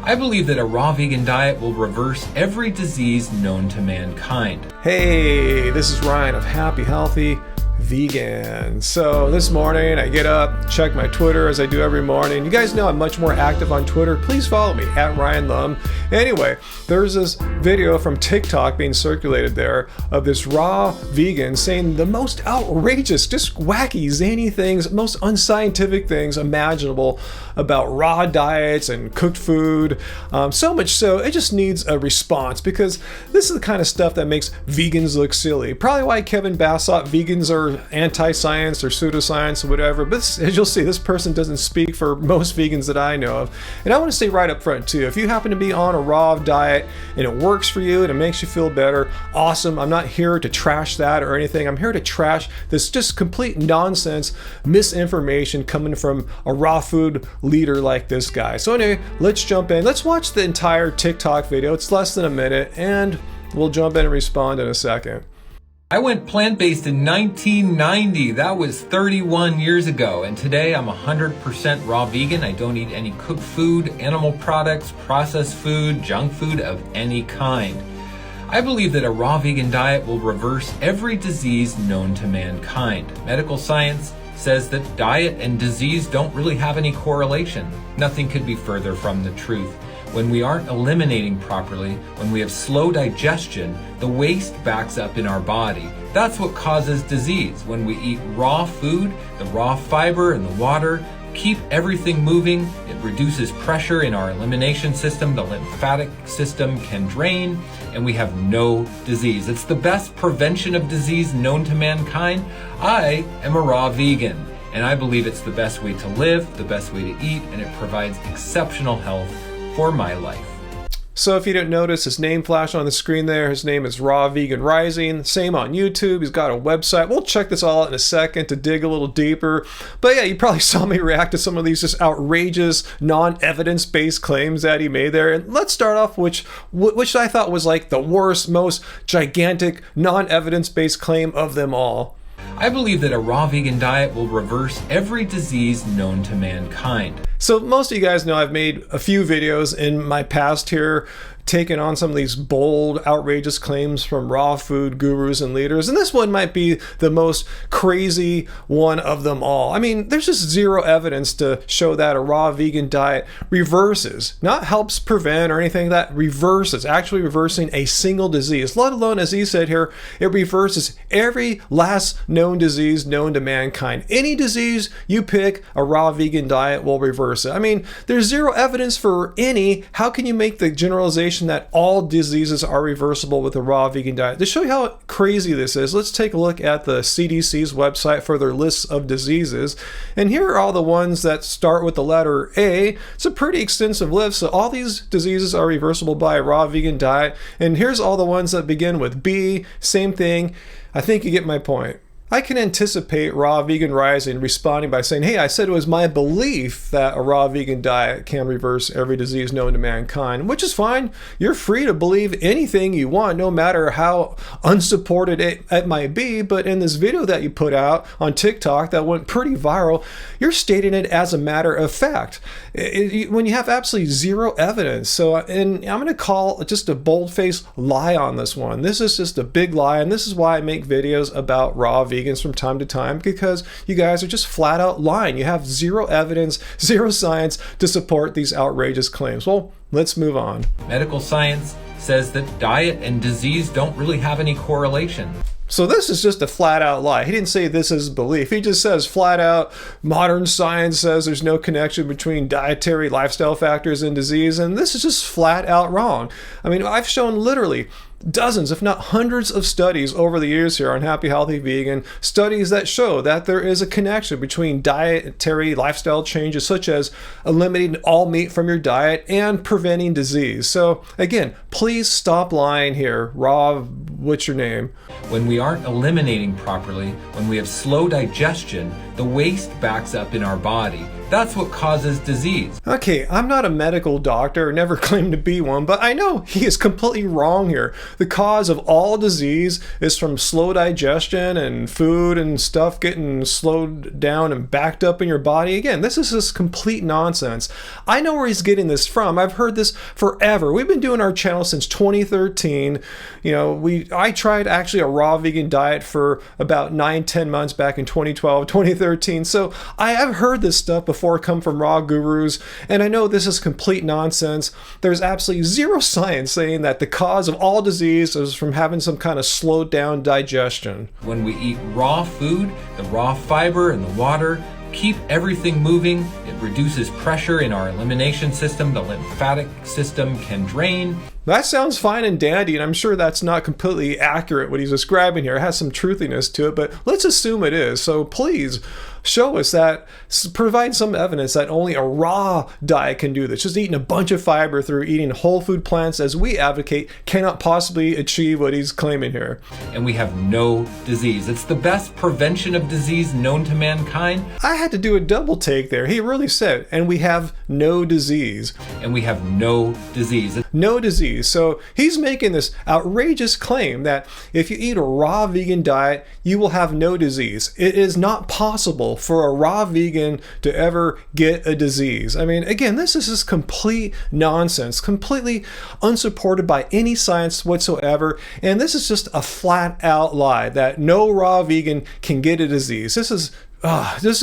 I believe that a raw vegan diet will reverse every disease known to mankind. Hey, this is Ryan of Happy Healthy Vegan. So this morning I get up, check my Twitter as I do every morning. You guys know I'm much more active on Twitter. Please follow me at Ryan Lum. Anyway, there's this video from TikTok being circulated there of this raw vegan saying the most outrageous, just wacky, zany things, most unscientific things imaginable about raw diets and cooked food. So much so it just needs a response, because this is the kind of stuff that makes vegans look silly. Probably why Kevin Bass thought vegans are anti-science or pseudoscience or whatever, but as you'll see, this person doesn't speak for most vegans that I know of. And I want to say right up front too, if you happen to be on a raw diet and it works for you and it makes you feel better, awesome. I'm not here to trash that or anything. I'm here to trash this just complete nonsense, misinformation coming from a raw food leader like this guy. So anyway, let's jump in. Let's watch the entire TikTok video. It's less than a minute and we'll jump in and respond in a second. I went plant-based in 1990. That was 31 years ago. And today I'm 100% raw vegan. I don't eat any cooked food, animal products, processed food, junk food of any kind. I believe that a raw vegan diet will reverse every disease known to mankind. Medical science says that diet and disease don't really have any correlation. Nothing could be further from the truth. When we aren't eliminating properly, when we have slow digestion, the waste backs up in our body. That's what causes disease. When we eat raw food, the raw fiber and the water keep everything moving. It reduces pressure in our elimination system. The lymphatic system can drain and we have no disease. It's the best prevention of disease known to mankind. I am a raw vegan and I believe it's the best way to live, the best way to eat, and it provides exceptional health for my life. So if you didn't notice, his name flashed on the screen there. His name is Raw Vegan Rising. Same on YouTube. He's got a website. We'll check this all out in a second to dig a little deeper. But yeah, you probably saw me react to some of these just outrageous, non-evidence-based claims that he made there. And let's start off which I thought was like the worst, most gigantic, non-evidence-based claim of them all. I believe that a raw vegan diet will reverse every disease known to mankind. So most of you guys know I've made a few videos in my past here taking on some of these bold, outrageous claims from raw food gurus and leaders. And this one might be the most crazy one of them all. I mean, there's just zero evidence to show that a raw vegan diet reverses, not helps prevent or anything, that reverses, actually reversing a single disease, let alone, as he said here, it reverses every last known disease known to mankind. Any disease you pick, a raw vegan diet will reverse it. I mean, there's zero evidence for any. How can you make the generalization that all diseases are reversible with a raw vegan diet? To show you how crazy this is, let's take a look at the CDC's website for their lists of diseases. And here are all the ones that start with the letter A. It's a pretty extensive list. So all these diseases are reversible by a raw vegan diet. And here's all the ones that begin with B. Same thing. I think you get my point. I can anticipate Raw Vegan Rising responding by saying, hey, I said it was my belief that a raw vegan diet can reverse every disease known to mankind, which is fine. You're free to believe anything you want, no matter how unsupported it might be. But in this video that you put out on TikTok that went pretty viral, you're stating it as a matter of fact when you have absolutely zero evidence. So, and I'm going to call just a bold-faced lie on this one. This is just a big lie, and this is why I make videos about raw vegans from time to time, because you guys are just flat out lying. You have zero evidence, zero science to support these outrageous claims. Well, let's move on. Medical science says that diet and disease don't really have any correlation. So this is just a flat out lie. He didn't say this is belief. He just says flat out modern science says there's no connection between dietary lifestyle factors and disease, and this is just flat out wrong. I mean, I've shown literally dozens, if not hundreds of studies over the years here on Happy Healthy Vegan, studies that show that there is a connection between dietary lifestyle changes such as eliminating all meat from your diet and preventing disease. So again, please stop lying here. Raw, what's your name? When we aren't eliminating properly, when we have slow digestion, the waste backs up in our body. That's what causes disease. Okay, I'm not a medical doctor, never claimed to be one, but I know he is completely wrong here. The cause of all disease is from slow digestion and food and stuff getting slowed down and backed up in your body. Again, this is just complete nonsense. I know where he's getting this from. I've heard this forever. We've been doing our channel since 2013. You know, I tried actually a raw vegan diet for about 9-10 months back in 2012, 2013. So I have heard this stuff before come from raw gurus, and I know this is complete nonsense. There's absolutely zero science saying that the cause of all disease is from having some kind of slowed down digestion. When we eat raw food, the raw fiber and the water keep everything moving. It reduces pressure in our elimination system. The lymphatic system can drain. That sounds fine and dandy, and I'm sure that's not completely accurate what he's describing here. It has some truthiness to it, but let's assume it is. So please show us that, provide some evidence that only a raw diet can do this. Just eating a bunch of fiber through eating whole food plants, as we advocate, cannot possibly achieve what he's claiming here. And we have no disease. It's the best prevention of disease known to mankind. I had to do a double take there. He really said, and we have no disease. And we have no disease. No disease. So he's making this outrageous claim that if you eat a raw vegan diet, you will have no disease. It is not possible for a raw vegan to ever get a disease. I mean, again, this is just complete nonsense, completely unsupported by any science whatsoever. And this is just a flat out lie that no raw vegan can get a disease. This is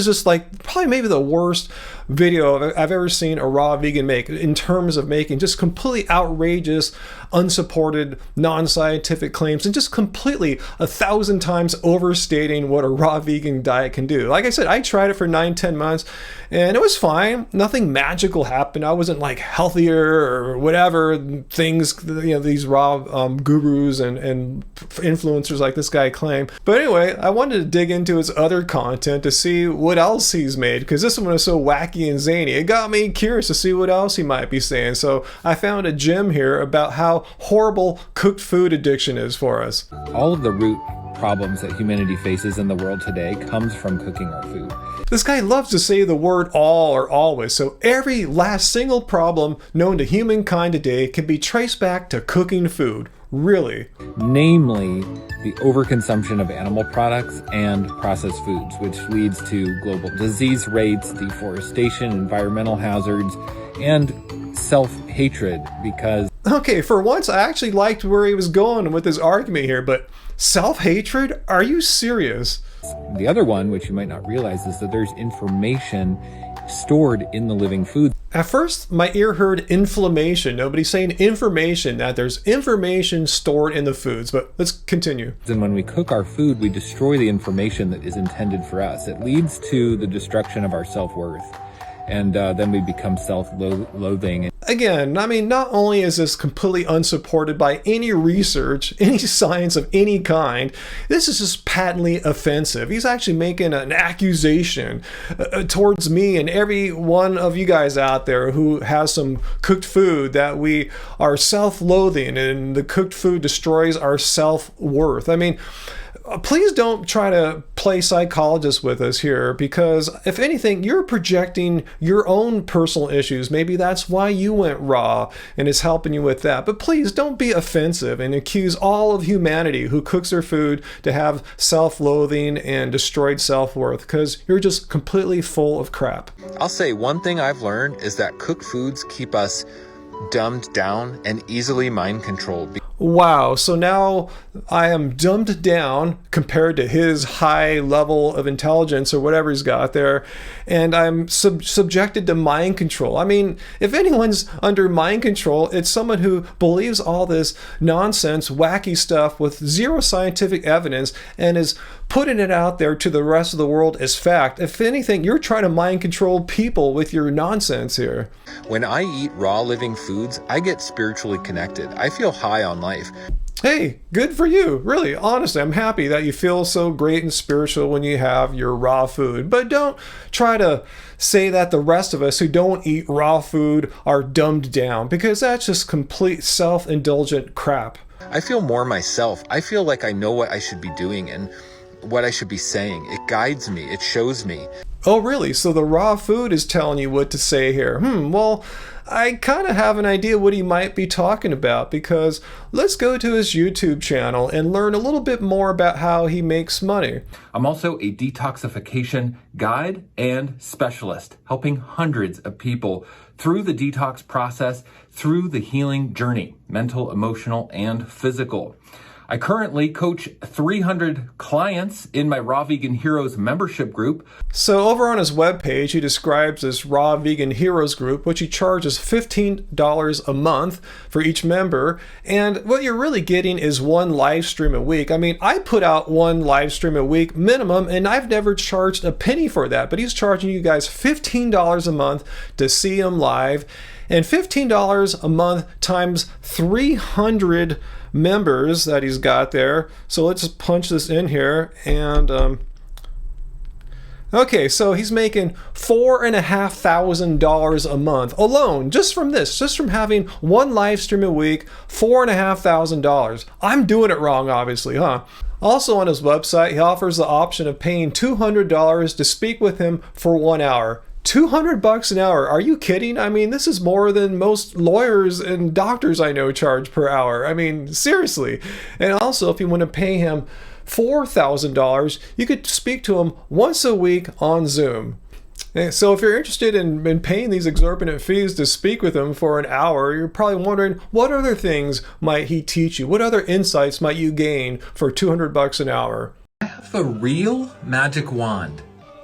just like probably maybe the worst video I've ever seen a raw vegan make in terms of making just completely outrageous, unsupported, non-scientific claims and just completely 1,000 times overstating what a raw vegan diet can do. Like I said, I tried it for 9-10 months and it was fine. Nothing magical happened. I wasn't like healthier or whatever things, you know, these raw gurus and influencers like this guy claim. But anyway, I wanted to dig into his other content to see what else he's made, because this one was so wacky and zany. It got me curious to see what else he might be saying. So I found a gem here about how horrible cooked food addiction is for us. All of the root problems that humanity faces in the world today comes from cooking our food. This guy loves to say the word all or always, so every last single problem known to humankind today can be traced back to cooking food. Really? Namely, the overconsumption of animal products and processed foods, which leads to global disease rates, deforestation, environmental hazards, and self-hatred, because... Okay, for once I actually liked where he was going with his argument here, but self-hatred? Are you serious? The other one, which you might not realize, is that there's information stored in the living food. At first, my ear heard inflammation. Nobody's saying information, that there's information stored in the foods, but let's continue. And when we cook our food, we destroy the information that is intended for us. It leads to the destruction of our self-worth. And then we become self-loathing. Again, I mean, not only is this completely unsupported by any research, any science of any kind, this is just patently offensive. He's actually making an accusation towards me and every one of you guys out there who has some cooked food, that we are self-loathing and the cooked food destroys our self-worth. I mean, please don't try to play psychologist with us here, because if anything, you're projecting your own personal issues. Maybe that's why you went raw and it's helping you with that. But please don't be offensive and accuse all of humanity who cooks their food to have self-loathing and destroyed self-worth, because you're just completely full of crap. I'll say one thing I've learned is that cooked foods keep us dumbed down and easily mind controlled. Wow, so now I am dumbed down compared to his high level of intelligence or whatever he's got there, and I'm subjected to mind control. I mean, if anyone's under mind control, it's someone who believes all this nonsense, wacky stuff with zero scientific evidence and is putting it out there to the rest of the world as fact. If anything, you're trying to mind control people with your nonsense here. When I eat raw living foods, I get spiritually connected. I feel high on life. Hey, good for you. Really, honestly, I'm happy that you feel so great and spiritual when you have your raw food. But don't try to say that the rest of us who don't eat raw food are dumbed down, because that's just complete self-indulgent crap. I feel more myself. I feel like I know what I should be doing and what I should be saying. It guides me. It shows me. Oh, really? So the raw food is telling you what to say here. Well, I kind of have an idea what he might be talking about, because let's go to his YouTube channel and learn a little bit more about how he makes money. I'm also a detoxification guide and specialist, helping hundreds of people through the detox process, through the healing journey, mental, emotional, and physical. I currently coach 300 clients in my Raw Vegan Heroes membership group. So over on his webpage, he describes this Raw Vegan Heroes group, which he charges $15 a month for each member. And what you're really getting is one live stream a week. I mean, I put out one live stream a week minimum, and I've never charged a penny for that. But he's charging you guys $15 a month to see him live. And $15 a month times 300 members that he's got there. So let's just punch this in here. And okay, so he's making $4,500 a month alone, just from this, just from having one live stream a week. $4,500. I'm doing it wrong, obviously, huh? Also on his website, he offers the option of paying $200 to speak with him for 1 hour. $200 an hour. Are you kidding? I mean, this is more than most lawyers and doctors I know charge per hour. I mean, seriously. And also, if you want to pay him $4,000, you could speak to him once a week on Zoom. And so if you're interested in paying these exorbitant fees to speak with him for an hour, you're probably wondering, what other things might he teach you? What other insights might you gain for $200 an hour? I have a real magic wand.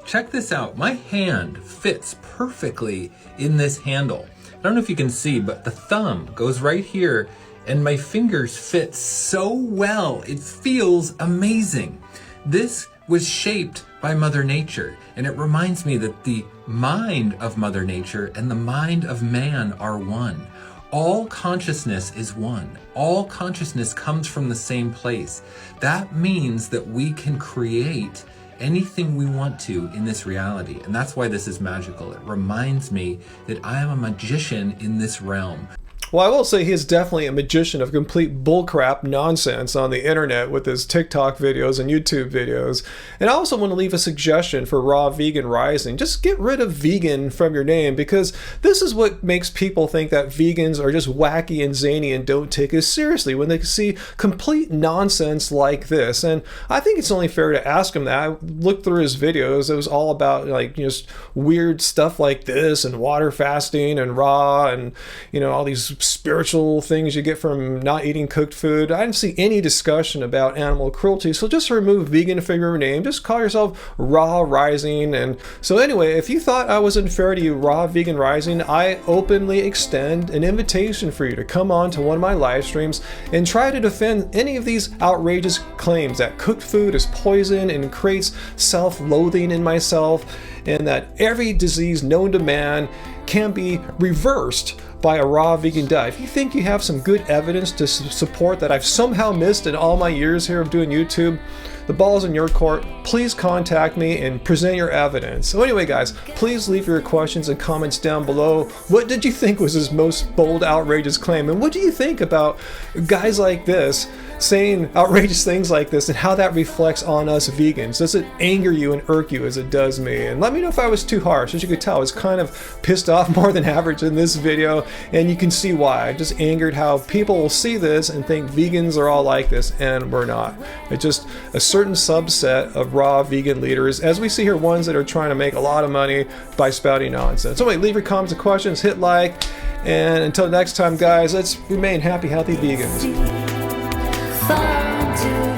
Check this out. My hand fits perfectly in this handle. I don't know if you can see, but the thumb goes right here and my fingers fit so well. It feels amazing. This was shaped by Mother Nature, and it reminds me that the mind of Mother Nature and the mind of man are one. All consciousness is one. All consciousness comes from the same place. That means that we can create anything we want to in this reality. And that's why this is magical. It reminds me that I am a magician in this realm. Well, I will say he is definitely a magician of complete bullcrap nonsense on the internet with his TikTok videos and YouTube videos. And I also want to leave a suggestion for Raw Vegan Rising. Just get rid of vegan from your name, because this is what makes people think that vegans are just wacky and zany and don't take us seriously when they see complete nonsense like this. And I think it's only fair to ask him that. I looked through his videos. It was all about like just weird stuff like this and water fasting and raw and all these spiritual things you get from not eating cooked food. I didn't see any discussion about animal cruelty, so just remove vegan from your name. Just call yourself Raw Rising. And so anyway, if you thought I was unfair to you, Raw Vegan Rising, I openly extend an invitation for you to come on to one of my live streams and try to defend any of these outrageous claims that cooked food is poison and creates self-loathing in myself, and that every disease known to man can be reversed by a raw vegan diet. If you think you have some good evidence to support that I've somehow missed in all my years here of doing YouTube, the ball's in your court. Please contact me and present your evidence. So anyway, guys, please leave your questions and comments down below. What did you think was his most bold, outrageous claim? And what do you think about guys like this saying outrageous things like this and how that reflects on us vegans? Does it anger you and irk you as it does me? And let me know if I was too harsh. As you could tell, I was kind of pissed off more than average in this video, and you can see why. I just angered how people will see this and think vegans are all like this, and we're not. It's just a certain subset of raw vegan leaders, as we see here, ones that are trying to make a lot of money by spouting nonsense. So anyway, leave your comments and questions, hit like, and until next time, guys, let's remain happy, healthy vegans. Far too